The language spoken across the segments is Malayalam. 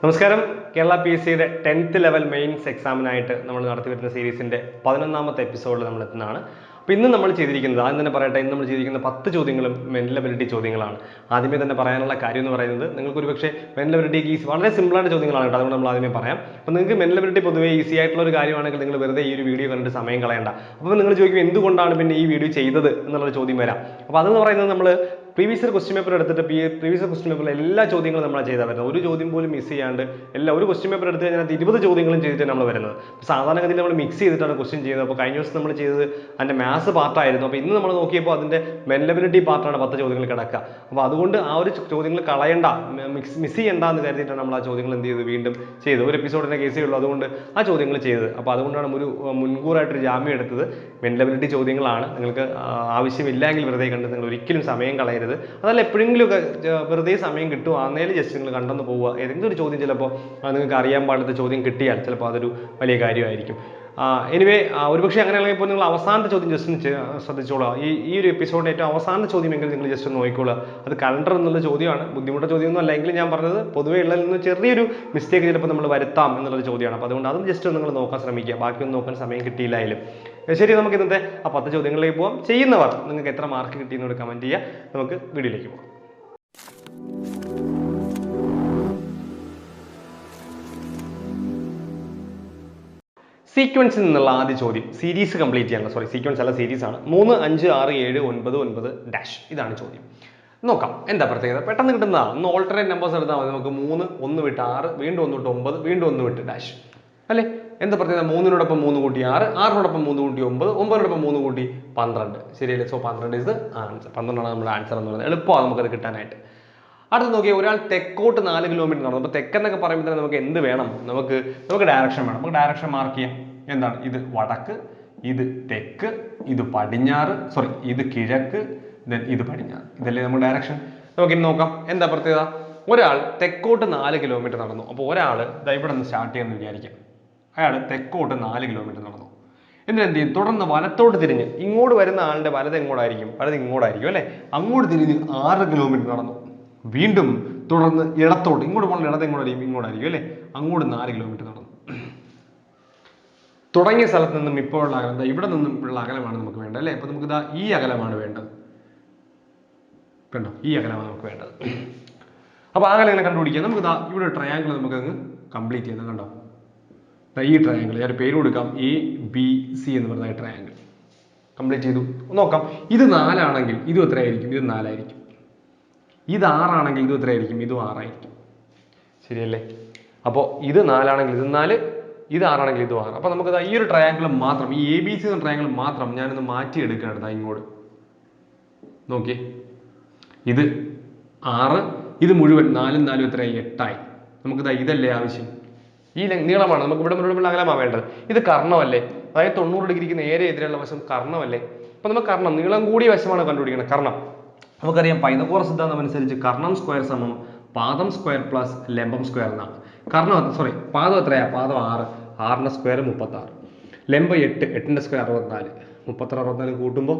നമസ്കാരം. കേരള പി എസ് സിയുടെ 10th ലെവൽ മെയിൻസ് എക്സാമിനായിട്ട് നമ്മൾ നടത്തി വരുന്ന സീരീസിൻ്റെ 11ാമത്തെ എപ്പിസോഡിൽ നമ്മൾ എത്തുന്നതാണ്. അപ്പോൾ ഇന്ന് നമ്മൾ ചെയ്തിരിക്കുന്നത്, ആദ്യം തന്നെ പറയട്ടെ, ഇന്ന് നമ്മൾ ചെയ്തിരിക്കുന്ന 10 ചോദ്യങ്ങളും മെന്റൽ എബിലിറ്റി ചോദ്യങ്ങളാണ്. ആദ്യമേ തന്നെ പറയാനുള്ള കാര്യം എന്ന് പറയുന്നത്, നിങ്ങൾക്ക് ഒരുപക്ഷെ മെന്റൽ എബിലിറ്റിക്ക് വളരെ സിമ്പിളായിട്ട് ചോദ്യങ്ങളാണ് കേട്ടോ, അതുകൊണ്ട് നമ്മൾ ആദ്യമേ പറയാം. അപ്പോൾ നിങ്ങൾക്ക് മെന്റൽ എബിലിറ്റി പൊതുവേ ഈസി ആയിട്ടുള്ള ഒരു കാര്യമാണെങ്കിൽ നിങ്ങൾ വെറുതെ ഈ ഒരു വീഡിയോ കണ്ടിട്ട് സമയം കളയണ്ട. അപ്പോൾ നിങ്ങൾ ചോദിക്കും എന്തുകൊണ്ടാണ് പിന്നെ ഈ വീഡിയോ ചെയ്തത് എന്നുള്ളൊരു ചോദ്യം വരാം. അപ്പോൾ അതെന്ന് പറയുന്നത്, നമ്മൾ പ്രീവിയസ് ക്വസ്റ്റ്യൻ പേപ്പർ എടുത്തിട്ട് പ്രീവിയസ് ക്വസ്റ്റ്യൻ പേപ്പറിൽ എല്ലാ ചോദ്യങ്ങളും നമ്മൾ ചെയ്താൽ വരുന്നത്, ഒരു ചോദ്യം പോലും മിസ് ചെയ്യാണ്ട് ഒരു ക്വസ്റ്റ്യൻ പേപ്പർ എടുത്ത് കഴിഞ്ഞാൽ 20 ചോദ്യങ്ങളും ചെയ്തിട്ട് നമ്മൾ വരുന്നത്. സാധാരണഗതിയിൽ നമ്മൾ മിക്സ് ചെയ്തിട്ടാണ് ക്വസ്റ്റ്യൻ ചെയ്യുന്നത്. അപ്പോൾ കഴിഞ്ഞ ദിവസം നമ്മൾ ചെയ്തത് അതിൻ്റെ മാത്സ് പാർട്ടായിരുന്നു. അപ്പോൾ ഇന്ന് നമ്മൾ നോക്കിയപ്പോൾ അതിൻ്റെ മെന്റൽ എബിലിറ്റി പാർട്ടാണ് 10 ചോദ്യങ്ങൾ കിടക്കുക. അപ്പോൾ അതുകൊണ്ട് ആ ഒരു ചോദ്യങ്ങൾ കളയണ്ട, മിസ് ചെയ്യണ്ട എന്ന് കരുതിയിട്ടാണ് നമ്മൾ ആ ചോദ്യങ്ങൾ എന്ത് ചെയ്ത് വീണ്ടും ചെയ്ത്. ഒരു എപ്പിസോഡിൻ്റെ കേസേ ഉള്ളൂ, അതുകൊണ്ട് ആ ചോദ്യങ്ങൾ ചെയ്തത്. അപ്പോൾ അതുകൊണ്ടാണ് ഒരു മുൻകൂറായിട്ടൊരു ജാമ്യം എടുത്തത്. മെന്റൽ എബിലിറ്റി ചോദ്യങ്ങളാണ്. നിങ്ങൾക്ക് ആവശ്യമില്ലെങ്കിൽ വെറുതെ കണ്ട് നിങ്ങൾ ഒരിക്കലും സമയം കളയരുത്. അതല്ല, എപ്പോഴെങ്കിലുമൊക്കെ വെറുതെ സമയം കിട്ടുമോ അന്നേലും ജസ്റ്റ് നിങ്ങൾ കണ്ടെന്ന് പോവുക. ഏതെങ്കിലും ഒരു ചോദ്യം ചിലപ്പോൾ നിങ്ങൾക്ക് അറിയാൻ പാടില്ലാത്ത ചോദ്യം കിട്ടിയാൽ ചിലപ്പോൾ അതൊരു വലിയ കാര്യമായിരിക്കും. എനിവേ, ഒരുപക്ഷെ അങ്ങനെയാണെങ്കിൽ ഇപ്പോൾ നിങ്ങൾ അവസാനത്തെ ചോദ്യം ജസ്റ്റ് ശ്രദ്ധിച്ചോളാം. ഈ ഒരു എപ്പിസോഡിൻ്റെ ഏറ്റവും അവസാനത്തെ ചോദ്യമെങ്കിൽ നിങ്ങൾ ജസ്റ്റ് നോക്കിക്കോളുക. അത് കലണ്ടർ എന്നുള്ള ചോദ്യമാണ്, ബുദ്ധിമുട്ടുള്ള ചോദ്യമൊന്നും അല്ലെങ്കിൽ ഞാൻ പറഞ്ഞത് പൊതുവേ ഉള്ളതിൽ നിന്ന് ചെറിയൊരു മിസ്റ്റേക്ക് ചിലപ്പോൾ നമ്മൾ വരുത്താം എന്നുള്ളൊരു ചോദ്യമാണ്. അപ്പോൾ അതുകൊണ്ട് അതും ജസ്റ്റ് നിങ്ങൾ നോക്കാൻ ശ്രമിക്കുക. ബാക്കിയൊന്നും നോക്കാൻ സമയം കിട്ടിയില്ലായാലും ശരി. നമുക്ക് ഇന്നത്തെ ആ 10 ചോദ്യങ്ങളിലേക്ക് പോകാം. ചെയ്യുന്നവർ നിങ്ങൾക്ക് എത്ര മാർക്ക് കിട്ടിയെന്നോട് കമൻറ്റ് ചെയ്യുക. നമുക്ക് വീഡിയോയിലേക്ക് പോകാം. സീക്വൻസിൽ നിന്നുള്ള ആദ്യ ചോദ്യം, സീരീസ് കംപ്ലീറ്റ് ചെയ്യാനുള്ള, സീക്വൻസ് അല്ല, സീരീസ് ആണ്. 3, 5, 6, 7, 9, 9 ഡാഷ്. ഇതാണ് ചോദ്യം. നോക്കാം എന്താ പ്രത്യേകത. പെട്ടെന്ന് കിട്ടുന്നതാണ്. ഒന്ന് ഓൾട്ടർനേറ്റ് നമ്പേഴ്സ് എടുത്താൽ മതി. നമുക്ക് 3, 1 വിട്ട് 6, വീണ്ടും 1 വിട്ട് 9, വീണ്ടും 1 വിട്ട് ഡാഷ് അല്ലേ. എന്താ പ്രത്യേകത? 3നോടൊപ്പം 3 കൂട്ടി 6, 6നോടൊപ്പം 3 കൂട്ടി 9, 9നോടൊപ്പം 3 കൂട്ടി 12. ശരിയല്ലേ? So 12 is answer. 12ആണ് നമ്മുടെ ആൻസർ എന്ന് പറയുന്നത്. എളുപ്പമാണ് നമുക്കത് കിട്ടാനായിട്ട്. അടുത്ത് നോക്കിയാൽ ഒരാൾ തെക്കോട്ട് 4 കിലോമീറ്റർ നടന്നു. അപ്പോൾ തെക്കെന്നൊക്കെ പറയുമ്പോൾ തന്നെ നമുക്ക് എന്ത് വേണം? നമുക്ക് ഡയറക്ഷൻ വേണം. നമുക്ക് ഡയറക്ഷൻ മാർക്ക് ചെയ്യാം. എന്താണ്? ഇത് വടക്ക്, ഇത് തെക്ക്, ഇത് പടിഞ്ഞാറ്, ഇത് കിഴക്ക്, ഇത് പടിഞ്ഞാറ്. ഇതല്ലേ നമ്മുടെ ഡയറക്ഷൻ. നമുക്കിനി നോക്കാം എന്താ പ്രത്യേകത. ഒരാൾ തെക്കോട്ട് 4 കിലോമീറ്റർ നടന്നു. അപ്പോൾ ഒരാൾ ഇവിടെ നിന്ന് സ്റ്റാർട്ട് ചെയ്യാമെന്ന് വിചാരിക്കാം. അയാൾ തെക്കോട്ട് 4 കിലോമീറ്റർ നടന്നു. എന്നിട്ട് എന്ത് ചെയ്യും? തുടർന്ന് വലത്തോട്ട് തിരിഞ്ഞ് ഇങ്ങോട്ട് വരുന്ന ആളുടെ വലത് എങ്ങോട്ടായിരിക്കും? വലത് ഇങ്ങോട്ടായിരിക്കും അല്ലേ. അങ്ങോട്ട് തിരിഞ്ഞ് 6 കിലോമീറ്റർ നടന്നു. വീണ്ടും തുടർന്ന് ഇടത്തോട്ട്, ഇങ്ങോട്ട് പോകുന്ന ഇടത്ത് ഇങ്ങോട്ടായിരിക്കും അല്ലേ. അങ്ങോട്ട് 4 കിലോമീറ്റർ നടന്നു. തുടങ്ങിയ സ്ഥലത്ത് നിന്നും ഇപ്പോഴുള്ള അകലം, ഇവിടെ നിന്നും ഉള്ള അകലമാണ് നമുക്ക് വേണ്ടത് അല്ലേ. അപ്പൊ നമുക്ക് ഈ അകലമാണ് വേണ്ടത്. കണ്ടോ? ഈ അകലമാണ് നമുക്ക് വേണ്ടത്. അപ്പൊ അകലം എങ്ങനെ കണ്ടുപിടിക്കാം? നമുക്ക് ഇവിടെ ഒരു ട്രയാങ്കിൾ നമുക്ക് അങ്ങ് കംപ്ലീറ്റ് ചെയ്യാം. കണ്ടോ? ഈ ട്രയാങ്കിൾ ഞാൻ പേര് കൊടുക്കാം, ABC എന്ന് പറഞ്ഞ ട്രയാങ്കിൾ കംപ്ലീറ്റ് ചെയ്തു. നോക്കാം. ഇത് 4 ആണെങ്കിൽ ഇതും എത്രയായിരിക്കും? ഇത് 4 ആയിരിക്കും. ഇത് 6 ആണെങ്കിൽ ഇതും എത്രയായിരിക്കും? ഇതും 6 ആയിരിക്കും. ശരിയല്ലേ? അപ്പോൾ ഇത് 4 ആണെങ്കിൽ ഇത് 4, ഇത് 6 ആണെങ്കിൽ ഇത് 6. അപ്പൊ നമുക്ക് ഈ ഒരു ട്രയാങ്കിൾ മാത്രം, ഈ ABC എന്ന ട്രയാങ്കിൾ മാത്രം ഞാനൊന്ന് മാറ്റി എടുക്കുകയാണ്. ഇങ്ങോട്ട് നോക്കിയേ. ഇത് 6, ഇത് മുഴുവൻ 4ഉം 4ഉം എത്രയായി? 8 ആയി. നമുക്ക് ഇതല്ലേ ആവശ്യം? ഈ നീളമാണ് നമുക്ക് ഇവിടെ മുഴുവൻ അകലമാണ് വേണ്ടത്. ഇത് കർണമല്ലേ, അതായത് 90 ഡിഗ്രിക്ക് നേരെ എതിരെയുള്ള വശം കർണമല്ലേ. അപ്പൊ നമുക്ക് കർണം, നീളം കൂടിയ വശമാണ് കണ്ടുപിടിക്കുന്നത്. കർണം നമുക്കറിയാം, പൈതഗോറസ് സിദ്ധാന്തം അനുസരിച്ച് കർണം സ്ക്വയർ സമം പാദം സ്ക്വയർ പ്ലസ് ലംബം സ്ക്വയർ എന്നാണ്. പാദം എത്രയാ? പാദം 6, 6ന്റെ സ്ക്വയർ 36, ലംബം 8, 8ന്റെ സ്ക്വയർ 64, 36 64 കൂട്ടുമ്പോൾ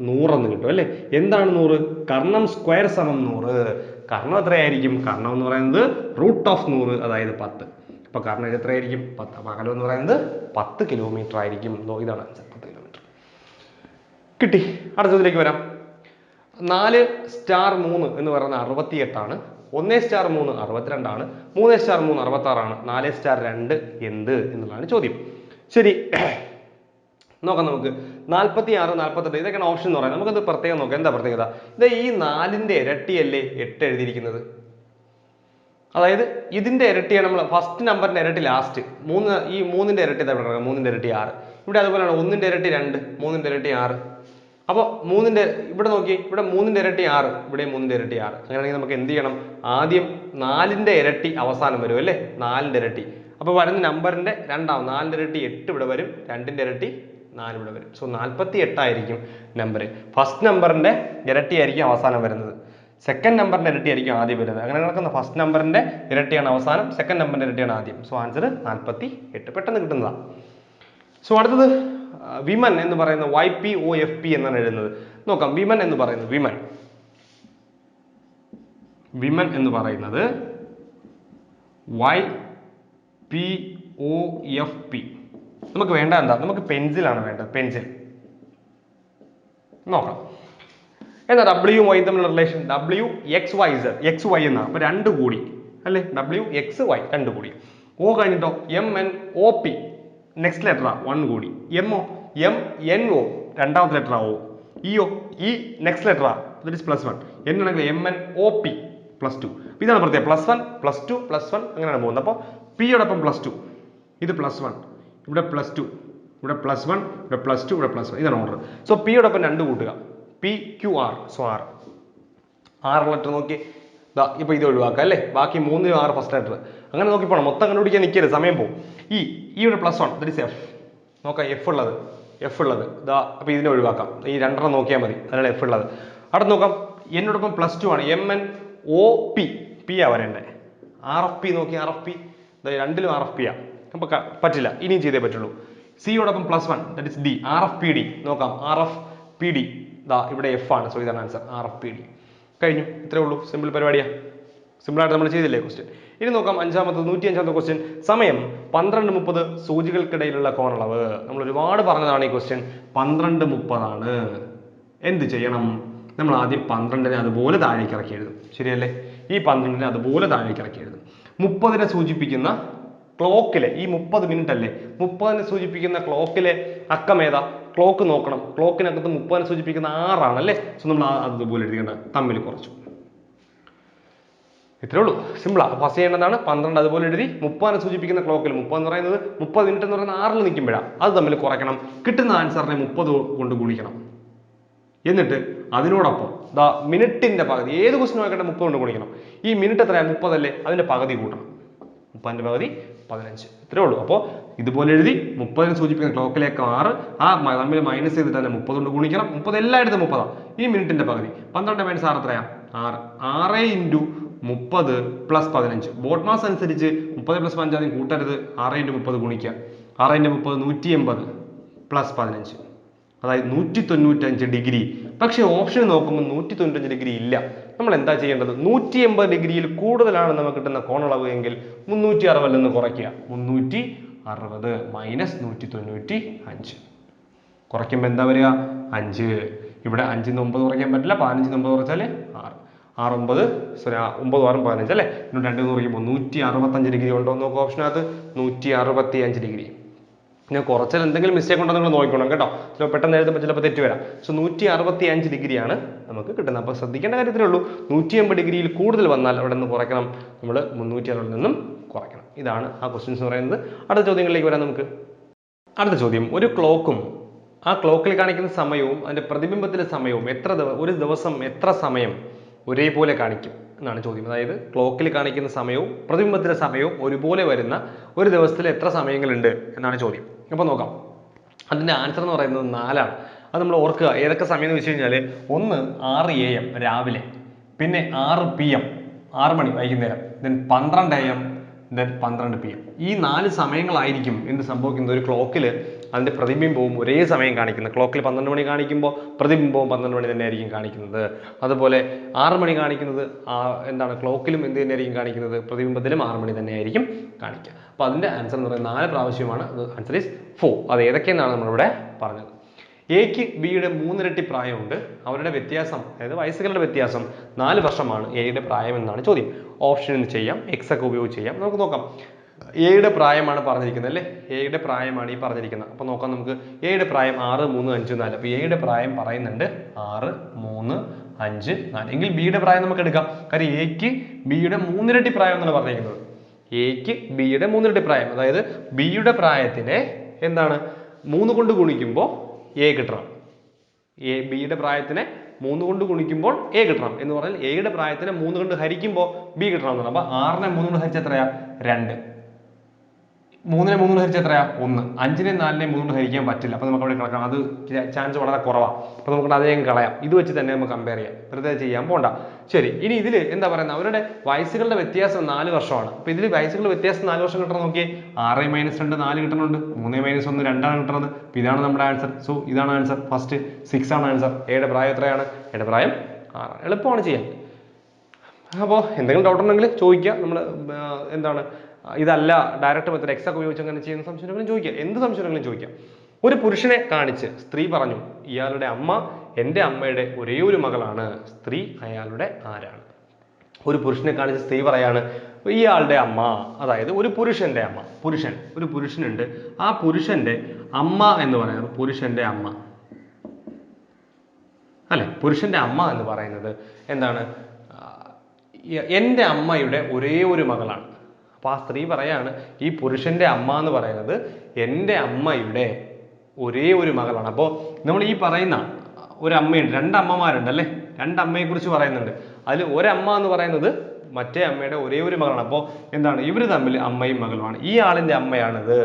100 എന്ന് കിട്ടും അല്ലേ. എന്താണ് 100? കർണം സ്ക്വയർ സമം 100. കർണം എത്രയായിരിക്കും? കർണം എന്ന് പറയുന്നത് √100, അതായത് 10. അപ്പൊ കർണം എത്രയായിരിക്കും? 10. അപ്പൊ അകലം എന്ന് പറയുന്നത് 10 കിലോമീറ്റർ ആയിരിക്കും. ഇതാണ് ആൻസർ, 10 കിലോമീറ്റർ. കിട്ടി. അടുത്തതിലേക്ക് വരാം. 4 സ്റ്റാർ 3 എന്ന് പറയുന്നത് 68 ആണ്. 1 സ്റ്റാർ 3 62 ആണ്. 3 സ്റ്റാർ 3 66 ആണ്. 4 സ്റ്റാർ 2 എന്ത് എന്നുള്ളതാണ് ചോദ്യം. ശരി, നോക്കാം. നമുക്ക് 46, 48 ഇതൊക്കെയാണ് ഓപ്ഷൻ എന്ന് പറയുന്നത്. നമുക്കത് പ്രത്യേകം നോക്കാം. എന്താ പ്രത്യേകത? ഇത് ഈ 4ന്റെ ഇരട്ടിയല്ലേ 8 എഴുതിയിരിക്കുന്നത്. അതായത് ഇതിന്റെ ഇരട്ടിയാണ് നമ്മൾ ഫസ്റ്റ് നമ്പറിന്റെ ഇരട്ടി ലാസ്റ്റ്. ഈ 3ന്റെ ഇരട്ടി ഇതാ ഇവിടെ, 3ന്റെ ഇരട്ടി 6. ഇവിടെ അതുപോലെയാണ് 1ന്റെ ഇരട്ടി 2, 3ന്റെ ഇരട്ടി 6. അപ്പോൾ 3ന്റെ ഇവിടെ നോക്കി, ഇവിടെ 3ന്റെ ഇരട്ടി 6, ഇവിടെ 3ന്റെ ഇരട്ടി 6. അങ്ങനെയാണെങ്കിൽ നമുക്ക് എന്ത് ചെയ്യണം? ആദ്യം 4ന്റെ ഇരട്ടി അവസാനം വരും അല്ലേ, 4ന്റെ ഇരട്ടി. അപ്പോൾ വരുന്ന നമ്പറിന്റെ രണ്ടാവും. 4ന്റെ ഇരട്ടി 8 ഇവിടെ വരും, 2ന്റെ ഇരട്ടി 4 ഇവിടെ വരും. സോ 48 ആയിരിക്കും നമ്പർ. ഫസ്റ്റ് നമ്പറിന്റെ ഇരട്ടി ആയിരിക്കും അവസാനം വരുന്നത്, സെക്കൻഡ് നമ്പറിന്റെ ഇരട്ടി ആയിരിക്കും ആദ്യം വരുന്നത്. അങ്ങനെ നടക്കുന്ന ഫസ്റ്റ് നമ്പറിന്റെ ഇരട്ടിയാണ് അവസാനം, സെക്കൻഡ് നമ്പറിന്റെ ഇരട്ടിയാണ് ആദ്യം. So answer 48. പെട്ടെന്ന് കിട്ടുന്നതാണ്. സോ അടുത്തത് വിമൻ എന്ന് പറയുന്ന YPOFP എന്നാണ് എഴുതുന്നത്. നോക്കാം. വിമൻ എന്ന് പറയുന്നത് YPOFP. നമുക്ക് വേണ്ട എന്താ? നമുക്ക് പെൻസിലാണ് വേണ്ടത്. പെൻസിൽ നോക്കാം. എന്താ ഡബ്ല്യു വൈ തമ്മിലുള്ള റിലേഷൻ? WXYZ, XY എന്നാണ്. അപ്പൊ 2 കൂടി അല്ലേ? WXY 2 കൂടി. O കഴിഞ്ഞിട്ടോ MNOP, നെക്സ്റ്റ് ലെറ്റർ 1 കൂടി. MNO രണ്ടാമത്തെ letter O. E next letter that is +1. N ആണെങ്കിൽ MNOP +2. ഇതാണ് പ്രത്യേകം. +1 +2 +1 അങ്ങനെയാണ് പോകുന്നത്. അപ്പോൾ P യോടൊപ്പം +2, ഇത് +1, ഇവിടെ +2, ഇവിടെ +1, ഇവിടെ +2, ഇവിടെ +1. ഇതാണ് ഓർഡർ. സോ P യോടൊപ്പം 2 കൂട്ടുക. PQR. So R. R letter നോക്കി ഇപ്പൊ ഇത് ഒഴിവാക്കുക അല്ലേ? ബാക്കി 3 6 ഫസ്റ്റ് ലെറ്റർ അങ്ങനെ നോക്കി പോകണം. മൊത്തം കണ്ടുപിടിക്കാൻ നിൽക്കരുത്, സമയം പോകും. ഇവിടെ +1 ദാറ്റ് ഈസ് F. നോക്കാം F ഉള്ളത് അപ്പൊ ഇതിനെ ഒഴിവാക്കാം. ഈ 2 നോക്കിയാൽ മതി, അതിനാണ് F ഉള്ളത്. അടുത്ത് നോക്കാം. എന്നോടൊപ്പം +2 ആണ്. MNOP. P ആ വരേണ്ടേ. RFP നോക്കി. RFP രണ്ടിലും RFP ആ. അപ്പൊ പറ്റില്ല, ഇനിയും ചെയ്തേ പറ്റുള്ളൂ. C യോടൊപ്പം +1 that is D. RFPD നോക്കാം. RFPD ഇവിടെ F ആണ്. സോ ഇതാണ് ആൻസർ. RFPD കഴിഞ്ഞു. ഇത്രേ ഉള്ളൂ. സിമ്പിൾ പരിപാടിയാ. സിമ്പിൾ ആയിട്ട് നമ്മൾ ചെയ്തില്ലേ ക്വസ്റ്റ്യൻ. ഇനി നോക്കാം 105ാമത്തെ ക്വസ്റ്റ്യൻ. സമയം 12:30 സൂചികൾക്കിടയിലുള്ള കോണളവ്. നമ്മൾ ഒരുപാട് പറഞ്ഞതാണ് ഈ ക്വസ്റ്റ്യൻ. 12:30 ആണ്. എന്ത് ചെയ്യണം? നമ്മൾ ആദ്യം 12നെ അതുപോലെ താഴേക്ക് ഇറക്കി എഴുതും. ശരിയല്ലേ? ഈ 12നെ അതുപോലെ താഴേക്ക് ഇറക്കി എഴുതും. 30നെ സൂചിപ്പിക്കുന്ന ക്ലോക്കിലെ ഈ 30 മിനിറ്റ് അല്ലേ, 30നെ സൂചിപ്പിക്കുന്ന ക്ലോക്കിലെ അക്കം ഏതാ? ക്ലോക്ക് നോക്കണം. ക്ലോക്കിനകത്ത് 30നെ സൂചിപ്പിക്കുന്ന 6 ആണ് അല്ലേ? സോ നമ്മൾ അതുപോലെ എഴുതിക്കേണ്ട, തമ്മിൽ കുറച്ചു. ഇത്രേ ഉള്ളൂ. സിമ്പിളാ. ഫസ്റ്റ് ചെയ്യേണ്ടതാണ് 12 അതുപോലെ എഴുതി 30നെ സൂചിപ്പിക്കുന്ന ക്ലോക്കിൽ 30 എന്ന് പറയുന്നത് 30 മിനിറ്റ് എന്ന് പറയുന്നത് 6ൽ നിൽക്കുമ്പോഴാണ്. അത് തമ്മിൽ കുറയ്ക്കണം. കിട്ടുന്ന ആൻസറിനെ 30 കൊണ്ട് ഗുണിക്കണം. എന്നിട്ട് അതിനോടൊപ്പം മിനിറ്റിന്റെ പകുതി, ഏത് ക്വസ്റ്റ്യൻ നോക്കട്ടെ 30 കൊണ്ട് ഗുണിക്കണം. ഈ മിനിറ്റ് എത്രയാണ്? 30 അല്ലേ? അതിന്റെ പകുതി കൂട്ടണം. 30ന്റെ പകുതി 15. ഇത്രേ ഉള്ളൂ. അപ്പോൾ ഇതുപോലെ എഴുതി 30നെ സൂചിപ്പിക്കുന്ന ക്ലോക്കിലേക്ക് 6, ആ തമ്മിൽ മൈനസ് ചെയ്തിട്ട് തന്നെ 30 കൊണ്ട് ഗുണിക്കണം. 30 എല്ലായിടത്തും 30. ഈ മിനിറ്റിന്റെ പകുതി 12 - 6 എത്രയാ? 6. 6 × 30 + 15. ബോട്ട് മാസ് അനുസരിച്ച് 30 + 15 ആദ്യം കൂട്ടരുത്. 6 × 30 ഗുണിക്കുക. 6 × 30 180 + 15, അതായത് 195 ഡിഗ്രി. പക്ഷേ ഓപ്ഷൻ നോക്കുമ്പോൾ 195 ഡിഗ്രി ഇല്ല. നമ്മൾ എന്താ ചെയ്യേണ്ടത്? 180 ഡിഗ്രിയിൽ കൂടുതലാണ് നമുക്ക് കിട്ടുന്ന കോണളവ് എങ്കിൽ 360 നിന്ന് കുറയ്ക്കുക. 360 - 195 കുറയ്ക്കുമ്പോൾ എന്താ വരിക? 5. ഇവിടെ 5 ന്ന് 9 കുറയ്ക്കാൻ പറ്റില്ല. 15 ന്ന് 9 കുറച്ചാൽ 6. 9 6 15 അല്ലേ? 2 കുറയ്ക്കുമ്പോൾ 165 ഡിഗ്രി ഉണ്ടോ എന്ന് നോക്കുക. ഓപ്ഷനകത്ത് 165 ഡിഗ്രി. ഞാൻ കുറച്ചാൽ എന്തെങ്കിലും മിസ്റ്റേക്ക് ഉണ്ടോ നിങ്ങൾ നോക്കണം കേട്ടോ. ചിലപ്പോൾ പെട്ടെന്ന് എഴുതുമ്പോൾ ചിലപ്പോൾ തെറ്റ് വരാം. സോ 165 ഡിഗ്രിയാണ് നമുക്ക് കിട്ടുന്നത്. അപ്പോൾ ശ്രദ്ധിക്കേണ്ട കാര്യത്തിലേ ഉള്ളൂ. 180 ഡിഗ്രിയിൽ കൂടുതൽ വന്നാൽ അവിടെ നിന്ന് കുറയ്ക്കണം. നമ്മൾ 360 നിന്നും കുറയ്ക്കണം. ഇതാണ് ആ ക്വസ്റ്റ്യൻസ് എന്ന് പറയുന്നത്. അടുത്ത ചോദ്യങ്ങളിലേക്ക് വരാം നമുക്ക്. അടുത്ത ചോദ്യം. ഒരു ക്ലോക്കും ആ ക്ലോക്കിൽ കാണിക്കുന്ന സമയവും അതിന്റെ പ്രതിബിംബത്തിലെ സമയവും ഒരു ദിവസം എത്ര സമയം ഒരേപോലെ കാണിക്കും എന്നാണ് ചോദ്യം. അതായത് ക്ലോക്കിൽ കാണിക്കുന്ന സമയവും പ്രതിബിംബത്തിലെ സമയവും ഒരുപോലെ വരുന്ന ഒരു ദിവസത്തിൽ എത്ര സമയങ്ങളുണ്ട് എന്നാണ് ചോദ്യം. അപ്പോൾ നോക്കാം. അതിന്റെ ആൻസർ എന്ന് പറയുന്നത് 4 ആണ്. അത് നമ്മൾ ഓർക്കുക. ഏതൊക്കെ സമയം എന്ന് വെച്ച് കഴിഞ്ഞാൽ 1 6 AM രാവിലെ, പിന്നെ 6 PM 6 മണി വൈകുന്നേരം, ദെൻ 12 AM, ദെൻ 12 PM. ഈ 4 സമയങ്ങളായിരിക്കും എന്ത് സംഭവിക്കുന്നത്? ഒരു ക്ലോക്കിൽ അതിന്റെ പ്രതിബിംബവും ഒരേ സമയം കാണിക്കുന്നത്. ക്ലോക്കിൽ 12 മണി കാണിക്കുമ്പോൾ പ്രതിബിംബവും 12 മണി തന്നെ ആയിരിക്കും കാണിക്കുന്നത്. അതുപോലെ 6 മണി കാണിക്കുന്നത് എന്താണ്? ക്ലോക്കിലും എന്ത് തന്നെയായിരിക്കും കാണിക്കുന്നത്? പ്രതിബിംബത്തിലും 6 മണി തന്നെ ആയിരിക്കും കാണിക്കുക. അപ്പോൾ അതിന്റെ ആൻസർ എന്ന് പറയുന്നത് 4 പ്രാവശ്യമാണ്. Answer is 4. അത് ഏതൊക്കെയെന്നാണ് നമ്മളിവിടെ പറഞ്ഞത്. എക്ക് ബിയുടെ 3 ഇരട്ടി പ്രായമുണ്ട്. അവരുടെ വ്യത്യാസം, അതായത് വയസ്സുകളുടെ വ്യത്യാസം 4 വർഷമാണ് എയുടെ പ്രായം എന്നാണ് ചോദ്യം. ഓപ്ഷൻ ചെയ്യാം, എക്സ് ഒക്കെ ഉപയോഗിച്ച് ചെയ്യാം. നമുക്ക് നോക്കാം. എയുടെ പ്രായമാണ് പറഞ്ഞിരിക്കുന്നത് അല്ലേ? എയുടെ പ്രായമാണ് ഈ പറഞ്ഞിരിക്കുന്നത്. അപ്പോൾ നോക്കാം നമുക്ക്. എയുടെ പ്രായം 6 3 5 4. അപ്പോൾ എയുടെ പ്രായം പറയുന്നുണ്ട് 6 3 5 4. എങ്കിൽ ബിയുടെ പ്രായം നമുക്ക് എടുക്കാം. കാര്യം എക്ക് ബിയുടെ 3 ഇരട്ടി പ്രായം എന്നാണ് പറഞ്ഞിരിക്കുന്നത്. എക്ക് ബിയുടെ 3 ഇരട്ടി പ്രായം, അതായത് ബിയുടെ പ്രായത്തിനെ എന്താണ് 3 കൊണ്ട് ഗുണിക്കുമ്പോൾ എ കിട്ടണം. ബിയുടെ പ്രായത്തിനെ 3 കൊണ്ട് ഗുണിക്കുമ്പോൾ എ കിട്ടണം എന്ന് പറഞ്ഞാൽ എയുടെ പ്രായത്തിനെ 3 കൊണ്ട് ഹരിക്കുമ്പോൾ ബി കിട്ടണം എന്നാണ്. അപ്പൊ 6നെ 3 കൊണ്ട് ഹരിച്ച എത്രയാ? 2. 3നെ 3 കൊണ്ട് ഹരിച്ച എത്രയാ? 1. 5നെ 4നെ 3 കൊണ്ട് ഹരിക്കാൻ പറ്റില്ല. അപ്പൊ നമുക്ക് അവിടെ കളക്കാം. അത് ചാൻസ് വളരെ കുറവാണ്. അപ്പൊ നമുക്ക് അതേ കളയാം. ഇത് വെച്ച് തന്നെ നമുക്ക് കമ്പയർ ചെയ്യാം. വെറുതെ ചെയ്യാൻ പോണ്ട. ശരി. ഇനി ഇതിൽ എന്താ പറയുന്നത്? അവരുടെ വയസ്സുകളുടെ വ്യത്യാസം 4 വർഷമാണ്. അപ്പൊ ഇതിൽ വയസ്സുകളുടെ വ്യത്യാസം 4 വർഷം കിട്ടണം. നോക്കിയേ. 6 - 2 4 കിട്ടുന്നുണ്ട്. 3 - 1 2 ആണ് കിട്ടുന്നത്. അപ്പൊ ഇതാണ് നമ്മുടെ ആൻസർ. സോ ഇതാണ് ആൻസർ. ഫസ്റ്റ് 6 ആണ് ആൻസർ. എയുടെ പ്രായം എത്രയാണ്? എയുടെ പ്രായം 6. എളുപ്പമാണ് ചെയ്യാൻ. അപ്പോൾ എന്തെങ്കിലും ഡൗട്ട് ഉണ്ടെങ്കിൽ ചോദിക്കുക. നമ്മൾ എന്താണ് ഇതല്ല ഡയറക്റ്റ് മെത്തേഡ് എക്സ് ഒക്കെ ഉപയോഗിച്ച് അങ്ങനെ ചെയ്യുന്ന സംശയങ്ങളും ചോദിക്കാം, എന്ത് സംശയങ്ങളും ചോദിക്കാം. ഒരു പുരുഷനെ കാണിച്ച് സ്ത്രീ പറഞ്ഞു ഇയാളുടെ അമ്മ എൻ്റെ അമ്മയുടെ ഒരേ ഒരു മകളാണ്. സ്ത്രീ അയാളുടെ ആരാണ്? ഒരു പുരുഷനെ കാണിച്ച് സ്ത്രീ പറയാണ് ഇയാളുടെ അമ്മ, അതായത് ഒരു പുരുഷന്റെ അമ്മ, ഒരു പുരുഷനുണ്ട്, ആ പുരുഷന്റെ അമ്മ എന്ന് പറയുന്നത് പുരുഷന്റെ അമ്മ അല്ലെ, പുരുഷന്റെ അമ്മ എന്ന് പറയുന്നത് എന്താണ്? എൻ്റെ അമ്മയുടെ ഒരേ ഒരു മകളാണ്. അപ്പൊ ആ സ്ത്രീ പറയാണ് ഈ പുരുഷന്റെ അമ്മ എന്ന് പറയുന്നത് എൻ്റെ അമ്മയുടെ ഒരേ ഒരു മകളാണ്. അപ്പോൾ നമ്മൾ ഈ പറയുന്ന ഒരമ്മയുണ്ട്, രണ്ടമ്മമാരുണ്ട് അല്ലേ, രണ്ടമ്മയെ കുറിച്ച് പറയുന്നുണ്ട്. അതിൽ ഒരമ്മ എന്ന് പറയുന്നത് മറ്റേ അമ്മയുടെ ഒരേ ഒരു മകളാണ്. അപ്പോൾ എന്താണ്? ഇവർ തമ്മിൽ അമ്മയും മകളുമാണ്. ഈ ആളിന്റെ അമ്മയാണിത്,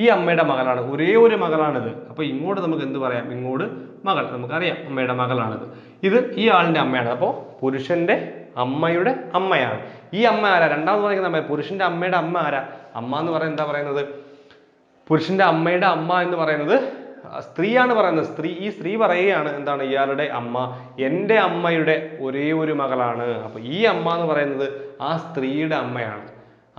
ഈ അമ്മയുടെ മകളാണ്, ഒരേ ഒരു മകളാണിത്. അപ്പൊ ഇങ്ങോട്ട് നമുക്ക് എന്ത് പറയാം? ഇങ്ങോട്ട് മകൾ, നമുക്കറിയാം അമ്മയുടെ മകളാണിത്. ഇത് ഈ ആളിന്റെ അമ്മയാണ്. അപ്പോൾ പുരുഷന്റെ അമ്മയുടെ അമ്മയാണ്. ഈ അമ്മ ആരാ? രണ്ടാമത് പറയുന്ന അമ്മ, പുരുഷന്റെ അമ്മയുടെ അമ്മ ആരാ? അമ്മ എന്ന് പറയുന്നത് എന്താ പറയുന്നത്? പുരുഷന്റെ അമ്മയുടെ അമ്മ എന്ന് പറയുന്നത് സ്ത്രീയാണ് പറയുന്നത്. ഈ സ്ത്രീ പറയുകയാണ് എന്താണ്? ഇയാളുടെ അമ്മ എൻ്റെ അമ്മയുടെ ഒരേ ഒരു മകളാണ്. അപ്പൊ ഈ അമ്മ എന്ന് പറയുന്നത് ആ സ്ത്രീയുടെ അമ്മയാണ്,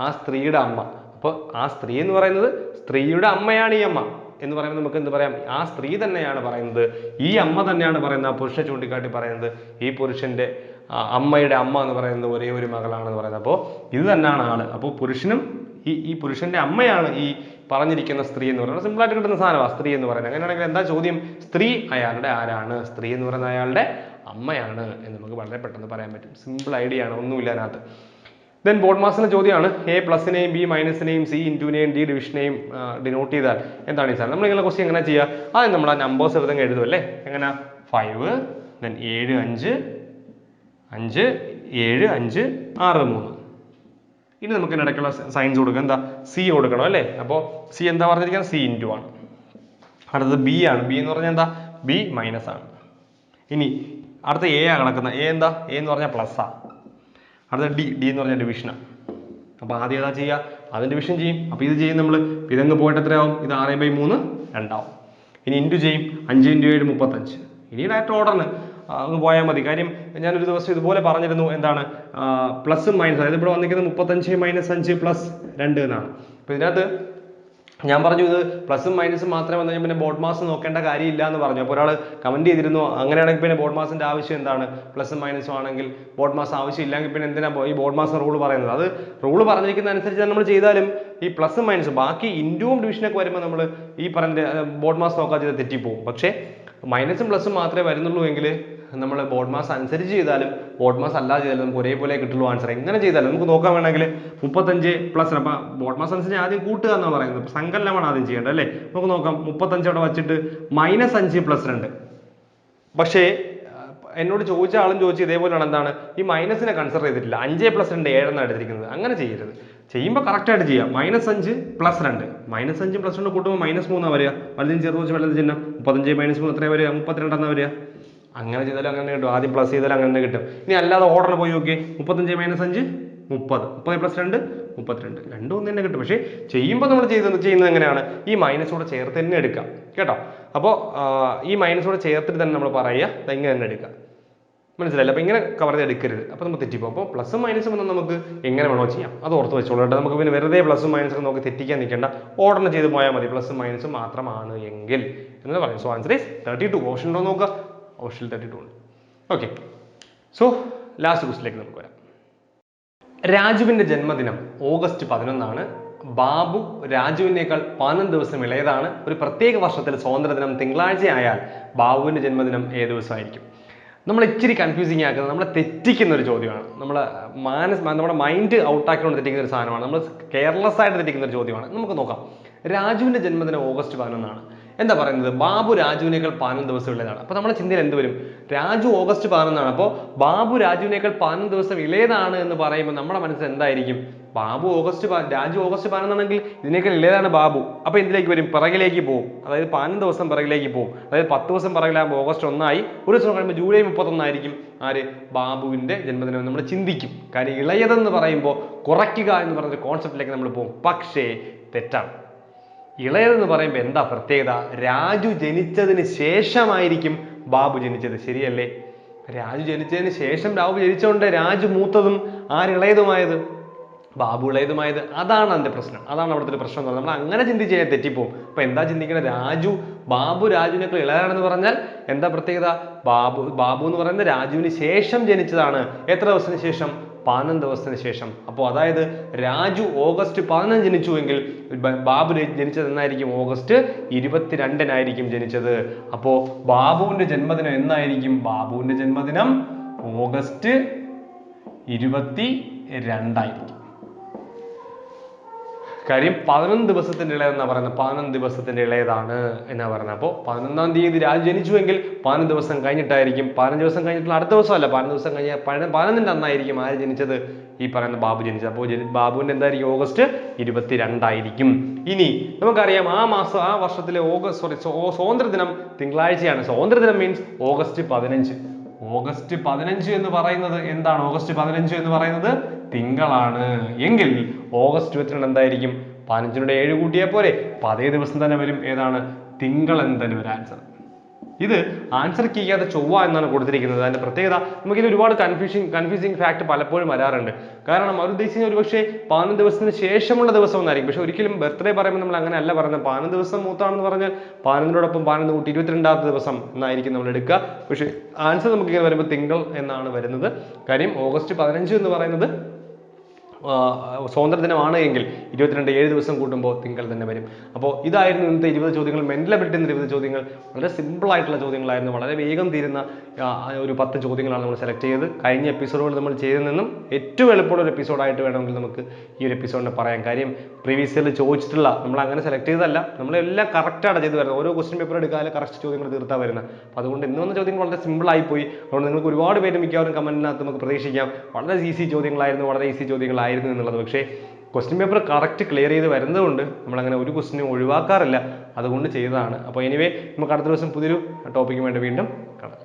ആ സ്ത്രീയുടെ അമ്മ. അപ്പൊ ആ സ്ത്രീ എന്ന് പറയുന്നത് സ്ത്രീയുടെ അമ്മയാണ് ഈ അമ്മ എന്ന് പറയുന്നത്. നമുക്ക് എന്ത് പറയാം? ആ സ്ത്രീ തന്നെയാണ് പറയുന്നത്, ഈ അമ്മ തന്നെയാണ് പറയുന്നത്, ആ പുരുഷനെ ചൂണ്ടിക്കാട്ടി പറയുന്നത് ഈ പുരുഷന്റെ അമ്മയുടെ അമ്മ എന്ന് പറയുന്നത് ഒരേ ഒരു മകളാണെന്ന് പറയുന്നത്. അപ്പോൾ ഇത് തന്നെയാണ് ആള്. അപ്പോൾ പുരുഷനും ഈ പുരുഷന്റെ അമ്മയാണ് ഈ പറഞ്ഞിരിക്കുന്ന സ്ത്രീ എന്ന് പറയുന്നത്. സിമ്പിൾ ആയിട്ട് കിട്ടുന്ന സാധനമാണ് സ്ത്രീ എന്ന് പറയുന്നത്. അങ്ങനെയാണെങ്കിൽ എന്താ ചോദ്യം? സ്ത്രീ അയാളുടെ ആരാണ്? സ്ത്രീ എന്ന് പറയുന്നത് അയാളുടെ അമ്മയാണ് എന്ന് നമുക്ക് വളരെ പെട്ടെന്ന് പറയാൻ പറ്റും. സിമ്പിൾ ഐഡിയ ആണ്, ഒന്നുമില്ല അതിനകത്ത്. ദെൻ ബോർഡ് മാസിന്റെ ചോദ്യമാണ് എ പ്ലസിനെയും ബി മൈനസിനെയും സി ഇൻറ്റുവിനെയും ഡി ഡിവിഷനെയും ഡിനോട്ട് ചെയ്താൽ എന്താണ് ഈ സാധനം? നമ്മൾ ഇങ്ങനെ ക്വസ്റ്റ്യൻ എങ്ങനെ ചെയ്യുക? ആദ്യം നമ്മൾ ആ നമ്പേഴ്സ് എടുത്തങ്ങ് എഴുതും അല്ലേ. എങ്ങനെ? 5 ദെൻ 7 5 5 7 5 6 3. ഇനി നമുക്ക് ഇടയ്ക്കുള്ള സയൻസ് കൊടുക്കാം. എന്താ? സി കൊടുക്കണം അല്ലേ. അപ്പോൾ സി എന്താ പറഞ്ഞിരിക്കുന്നത്? സി ഇൻറ്റു ആണ്. അടുത്തത് ബി ആണ്. ബി എന്ന് പറഞ്ഞാൽ എന്താ? ബി മൈനസ് ആണ്. ഇനി അടുത്ത എ ആണ് കിടക്കുന്നത്. എ എന്താ? എ എന്ന് പറഞ്ഞാൽ പ്ലസ് ആ. അടുത്ത ഡി എന്ന് പറഞ്ഞാൽ ഡിവിഷനാണ്. അപ്പോൾ ആദ്യം ഏതാ ചെയ്യുക? അതിന് ഡിവിഷൻ ചെയ്യും. അപ്പോൾ ഇത് ചെയ്യും നമ്മൾ. ഇതങ്ങ് പോയിട്ട് എത്രയാവും? ഇത് 6/3 2 ഇനി ഇൻറ്റു ചെയ്യും. 5 × 7 35. ഇനി ഡയറക്റ്റ് ഓർഡറിന് അങ്ങ് പോയാൽ മതി. കാര്യം ഞാനൊരു ദിവസം ഇതുപോലെ പറഞ്ഞിരുന്നു, എന്താണ് പ്ലസും മൈനസ്, അതായത് ഇവിടെ വന്നിരിക്കുന്നത് 35 - 5 + 2 എന്നാണ്. അപ്പോൾ ഇതിനകത്ത് ഞാൻ പറഞ്ഞു ഇത് പ്ലസും മൈനസും മാത്രമേ വന്നു കഴിഞ്ഞാൽ പിന്നെ ബോർഡ് മാസ് നോക്കേണ്ട കാര്യമില്ല എന്ന് പറഞ്ഞു. അപ്പോൾ ഒരാൾ കമന്റ് ചെയ്തിരുന്നു അങ്ങനെയാണെങ്കിൽ പിന്നെ ബോർഡ് മാസിന്റെ ആവശ്യം എന്താണ്? പ്ലസും മൈനസും ആണെങ്കിൽ ബോർഡ് മാസ് ആവശ്യം ഇല്ലെങ്കിൽ പിന്നെ എന്തിനാ ഈ ബോർഡ് മാസ് റൂൾ പറയുന്നത്? അത് റൂൾ പറഞ്ഞിരിക്കുന്ന അനുസരിച്ച് നമ്മൾ ചെയ്താലും ഈ പ്ലസും മൈനസും ബാക്കി ഇൻറ്റുവും ഡിവിഷനൊക്കെ വരുമ്പോൾ നമ്മൾ ഈ പറഞ്ഞ ബോർഡ് മാസ് നോക്കാൻ ചെയ്ത് തെറ്റിപ്പോവും. പക്ഷേ മൈനസും പ്ലസും മാത്രമേ വരുന്നുള്ളൂ എങ്കിൽ നമ്മൾ ബോർഡ് മാസ് അനുസരിച്ച് ചെയ്താലും ബോർഡ് മാസ് അല്ലാതെ ചെയ്താലും നമുക്ക് ഒരേപോലെ കിട്ടുള്ളൂ ആൻസർ. എങ്ങനെ ചെയ്താലും നമുക്ക് നോക്കാൻ വേണമെങ്കിൽ 35 പ്ലസ്, അപ്പൊ ബോർഡ് മാസ് അനുസരിച്ച് ആദ്യം കൂട്ടുക എന്നാണ് പറയുന്നത്. അപ്പൊ സങ്കലനമാണ് ആദ്യം ചെയ്യേണ്ടത് അല്ലേ. നമുക്ക് നോക്കാം. 35 അവിടെ വെച്ചിട്ട് -5 + 2. പക്ഷേ എന്നോട് ചോദിച്ച ആളും ചോദിച്ചു ഇതേപോലെയാണ്. എന്താണ്? ഈ മൈനസിനെ കൺസിഡർ ചെയ്തിട്ടില്ല. 5 + 2 7 എന്നാണ് എടുത്തിരിക്കുന്നത്. അങ്ങനെ ചെയ്യരുത്. ചെയ്യുമ്പോൾ കറക്റ്റ് ആയിട്ട് ചെയ്യാം. -5 + 2 -5 + 2 കൂട്ടുമ്പോൾ -3 വരിക. വലുതും ചെറുതും വെച്ച് വലുത് ചിഹ്നം. 35 - 3 എത്രയാണ് വരിക? 32 എന്നാ വരിക. അങ്ങനെ ചെയ്താലും അങ്ങനെ കിട്ടും. ആദ്യം പ്ലസ് ചെയ്താലും അങ്ങനെ കിട്ടും. ഇനി അല്ലാതെ ഓർഡറിന് പോയി നോക്കി. 35 - 5 30, 30 + 2 32. രണ്ടും ഒന്ന് തന്നെ കിട്ടും. പക്ഷേ ചെയ്യുമ്പോൾ നമ്മൾ ചെയ്യുന്നത് എങ്ങനെയാണ്? ഈ മൈനസോടെ ചേർത്ത് തന്നെ എടുക്കാം കേട്ടോ. അപ്പോൾ ഈ മൈനസോടെ ചേർത്തിട്ട് തന്നെ നമ്മൾ പറയുക ഇങ്ങനെ തന്നെ എടുക്കാം. മനസ്സിലായില്ല? അപ്പോൾ ഇങ്ങനെ കവർ ചെയ്ത് എടുക്കരുത്. അപ്പോൾ നമുക്ക് തെറ്റിപ്പോകും. അപ്പോൾ പ്ലസും മൈനസും ഒന്നും നമുക്ക് എങ്ങനെ വേണോ ചെയ്യാം. അത് ഓർത്ത് വെച്ചോളൂ കേട്ടോ. നമുക്ക് പിന്നെ വെറുതെ പ്ലസും മൈനസും നോക്കി തെറ്റിക്കാൻ നിൽക്കേണ്ട. ഓർഡറിന് ചെയ്ത് പോയാൽ മതി. പ്ലസും മൈനസും മാത്രമാണ് എങ്കിൽ എന്ന് പറയും. So answer is 32. ഓപ്ഷൻ ഉണ്ടോ നോക്കുക. ഓപ്ഷൻ 32 ഉണ്ട്. ഓക്കെ. സോ ലാസ്റ്റ് ക്വസ്റ്റിലേക്ക് നമുക്ക് വരാം. രാജുവിന്റെ ജന്മദിനം ഓഗസ്റ്റ് 11 ബാബു രാജുവിനേക്കാൾ 11 ദിവസം ഇളയതാണ്. ഒരു പ്രത്യേക വർഷത്തിൽ സ്വാതന്ത്ര്യദിനം തിങ്കളാഴ്ച ആയാൽ ബാബുവിന്റെ ജന്മദിനം ഏത് ദിവസമായിരിക്കും? നമ്മൾ ഇച്ചിരി കൺഫ്യൂസിങ് ആക്കുന്നത്, നമ്മളെ തെറ്റിക്കുന്ന ഒരു ചോദ്യമാണ്. നമ്മുടെ മൈൻഡ് ഔട്ടാക്കിക്കൊണ്ട് തെറ്റിക്കുന്ന ഒരു സാധനമാണ്. നമ്മൾ കെയർലെസ് ആയിട്ട് തെറ്റിക്കുന്ന ഒരു ചോദ്യമാണ്. നമുക്ക് നോക്കാം. രാജുവിന്റെ ജന്മദിനം ഓഗസ്റ്റ് 11 എന്താ പറയുന്നത്? ബാബു രാജുവിനേക്കാൾ 11 ദിവസം ഇളയതാണ്. അപ്പൊ നമ്മുടെ ചിന്തയിൽ എന്ത് വരും? രാജു ഓഗസ്റ്റ് 11 അപ്പോൾ ബാബു രാജുവിനേക്കാൾ 11 ദിവസം ഇളയതാണ് എന്ന് പറയുമ്പോൾ നമ്മുടെ മനസ്സിൽ എന്തായിരിക്കും? രാജു ഓഗസ്റ്റ് 11 ആണെങ്കിൽ ഇതിനേക്കാൾ ഇളയതാണ് ബാബു. അപ്പൊ എന്തിലേക്ക് വരും? പിറകിലേക്ക് പോകും. അതായത് 11 ദിവസം പിറകിലേക്ക് പോകും. അതായത് 10 ദിവസം പിറകിലാകുമ്പോൾ ഓഗസ്റ്റ് 1 ഒരു ദിവസം കഴിയുമ്പോൾ ജൂലൈ 31 ആയിരിക്കും ആര്? ബാബുവിന്റെ ജന്മദിനം നമ്മൾ ചിന്തിക്കും. കാര്യം ഇളയതെന്ന് പറയുമ്പോൾ കുറയ്ക്കുക എന്ന് പറഞ്ഞൊരു കോൺസെപ്റ്റിലേക്ക് നമ്മൾ പോകും. പക്ഷേ തെറ്റാണ്. ഇളയതെന്ന് പറയുമ്പോൾ എന്താ പ്രത്യേകത? രാജു ജനിച്ചതിന് ശേഷമായിരിക്കും ബാബു ജനിച്ചത്. ശരിയല്ലേ? രാജു ജനിച്ചതിന് ശേഷം ബാബു ജനിച്ചുകൊണ്ട് രാജു മൂത്തതും ഇളയതുമായത്. ബാബുളേതുമായത്. അതാണ് അതിന്റെ പ്രശ്നം. അതാണ് അവിടുത്തെ ഒരു പ്രശ്നം എന്ന് പറഞ്ഞാൽ നമ്മൾ അങ്ങനെ ചിന്തിച്ച് കഴിഞ്ഞാൽ തെറ്റിപ്പോവും. അപ്പൊ എന്താ ചിന്തിക്കുന്നത്? ബാബു രാജുവിനേക്കാൾ ഇളയാണെന്ന് പറഞ്ഞാൽ എന്താ പ്രത്യേകത? ബാബു എന്ന് പറയുന്നത് രാജുവിന് ശേഷം ജനിച്ചതാണ്. എത്ര ദിവസത്തിന് ശേഷം? 15 ദിവസത്തിന് ശേഷം. അപ്പോൾ അതായത് രാജു ഓഗസ്റ്റ് 15 ജനിച്ചുവെങ്കിൽ ബാബു ജനിച്ചത് എന്നായിരിക്കും? ഓഗസ്റ്റ് 22-നായിരിക്കും ജനിച്ചത്. അപ്പോൾ ബാബുവിന്റെ ജന്മദിനം എന്നായിരിക്കും? ബാബുവിന്റെ ജന്മദിനം ഓഗസ്റ്റ് 22 കാര്യം 11 ദിവസത്തിന്റെ ഇളയെന്നാ പറയുന്നത്. 11 ദിവസത്തിന്റെ ഇളയതാണ് എന്നാ പറയുന്നത്. അപ്പോൾ 11-ാം തീയതി രാജു ജനിച്ചുവെങ്കിൽ 15 ദിവസം കഴിഞ്ഞിട്ടായിരിക്കും. 15 ദിവസം കഴിഞ്ഞിട്ടുള്ള അടുത്ത ദിവസമല്ല, 15 ദിവസം കഴിഞ്ഞ 15-ന്റെ അന്നായിരിക്കും ആര് ജനിച്ചത്? ഈ പറയുന്ന ബാബു ജനിച്ചത്. അപ്പോൾ ബാബുവിന്റെ എന്തായിരിക്കും? ഓഗസ്റ്റ് 22 ഇനി നമുക്കറിയാം ആ വർഷത്തിലെ സ്വാതന്ത്ര്യദിനം തിങ്കളാഴ്ചയാണ്. സ്വാതന്ത്ര്യദിനം മീൻസ് ഓഗസ്റ്റ് 15. ഓഗസ്റ്റ് 15 എന്ന് പറയുന്നത് എന്താണ്? ഓഗസ്റ്റ് 15 എന്ന് പറയുന്നത് തിങ്കളാണ്. എങ്കിൽ ഓഗസ്റ്റ് 22 എന്തായിരിക്കും? 15-നോട് 7 കൂട്ടിയാൽ പോരെ? അപ്പൊ അതേ ദിവസം തന്നെ വരും. ഏതാണ്? തിങ്കൾ എന്ന് തന്നെ വരും ആൻസർ. ഇത് ആൻസർ കീയാതെ ചൊവ്വ എന്നാണ് കൊടുത്തിരിക്കുന്നത്. അതിന്റെ പ്രത്യേകത നമുക്കിത് ഒരുപാട് കൺഫ്യൂസിങ് ഫാക്ട് പലപ്പോഴും വരാറുണ്ട്. കാരണം അവർ ഉദ്ദേശിക്കുന്ന ഒരുപക്ഷെ 15 ദിവസത്തിന് ശേഷമുള്ള ദിവസം എന്നായിരിക്കും. പക്ഷെ ഒരിക്കലും ബർത്ത്ഡേ പറയുമ്പോൾ നമ്മൾ അങ്ങനെ അല്ല പറയുന്നത്. 15 ദിവസം മൂത്താണെന്ന് പറഞ്ഞാൽ 15-നോടൊപ്പം 15 കൂട്ടി 22-ാമത്തെ ദിവസം എന്നായിരിക്കും നമ്മൾ എടുക്കുക. പക്ഷെ ആൻസർ നമുക്ക് ഇങ്ങനെ വരുമ്പോൾ തിങ്കൾ എന്നാണ് വരുന്നത്. കാര്യം ഓഗസ്റ്റ് 15 എന്ന് പറയുന്നത് സ്വാതന്ത്ര്യദിനമാണ് എങ്കിൽ 22 7 ദിവസം കൂട്ടുമ്പോൾ തിങ്കൾ തന്നെ വരും. അപ്പോൾ ഇതായിരുന്നു ഇന്നത്തെ 20 ചോദ്യങ്ങൾ. മെന്റൽ അബിലിറ്റി 20 ചോദ്യങ്ങൾ. വളരെ സിമ്പിൾ ആയിട്ടുള്ള ചോദ്യങ്ങളായിരുന്നു. വളരെ വേഗം തീരുന്ന ഒരു 10 ചോദ്യങ്ങളാണ് നമ്മൾ സെലക്ട് ചെയ്തത്. കഴിഞ്ഞ എപ്പിസോഡുകൾ നമ്മൾ ചെയ്തതിൽ നിന്നും ഏറ്റവും എളുപ്പമുള്ള ഒരു എപ്പിസോഡായിട്ട് വേണമെങ്കിൽ നമുക്ക് ഈ ഒരു എപ്പിസോഡിനെ പറയാം. കാര്യം പ്രീവിയസ് ഇയറിൽ ചോദിച്ചിട്ടുള്ള നമ്മൾ അങ്ങനെ സെലക്ട് ചെയ്തതല്ല, നമ്മളെല്ലാം കറക്റ്റാണ് ചെയ്ത് വരുന്നത്. ഓരോ ക്വസ്റ്റ്യൻ പേപ്പർ എടുക്കാതെ കറക്റ്റ് ചോദ്യങ്ങൾ തീർത്താ വരുന്നത്. അപ്പോൾ അതുകൊണ്ട് ഇന്ന് വന്ന ചോദ്യങ്ങൾ വളരെ സിമ്പിൾ ആയിപ്പോയി. അതുകൊണ്ട് നിങ്ങൾക്ക് ഒരുപാട് പേര് മിക്കവാറും കമന്റിനകത്ത് നമുക്ക് പ്രതീക്ഷിക്കാം വളരെ ഈസി ചോദ്യങ്ങളായിരുന്നു എന്നുള്ളത്. പക്ഷേ ക്വസ്റ്റ്യൻ പേപ്പർ കറക്റ്റ് ക്ലിയർ ചെയ്ത് വരുന്നതുകൊണ്ട് നമ്മളങ്ങനെ ഒരു ക്വസ്റ്റ്യനും ഒഴിവാക്കാറില്ല. അതുകൊണ്ട് ചെയ്തതാണ്. അപ്പോൾ എനിവേ നമുക്ക് അടുത്ത ദിവസം പുതിയൊരു ടോപ്പിക്ക് വേണ്ടി വീണ്ടും കാണാം.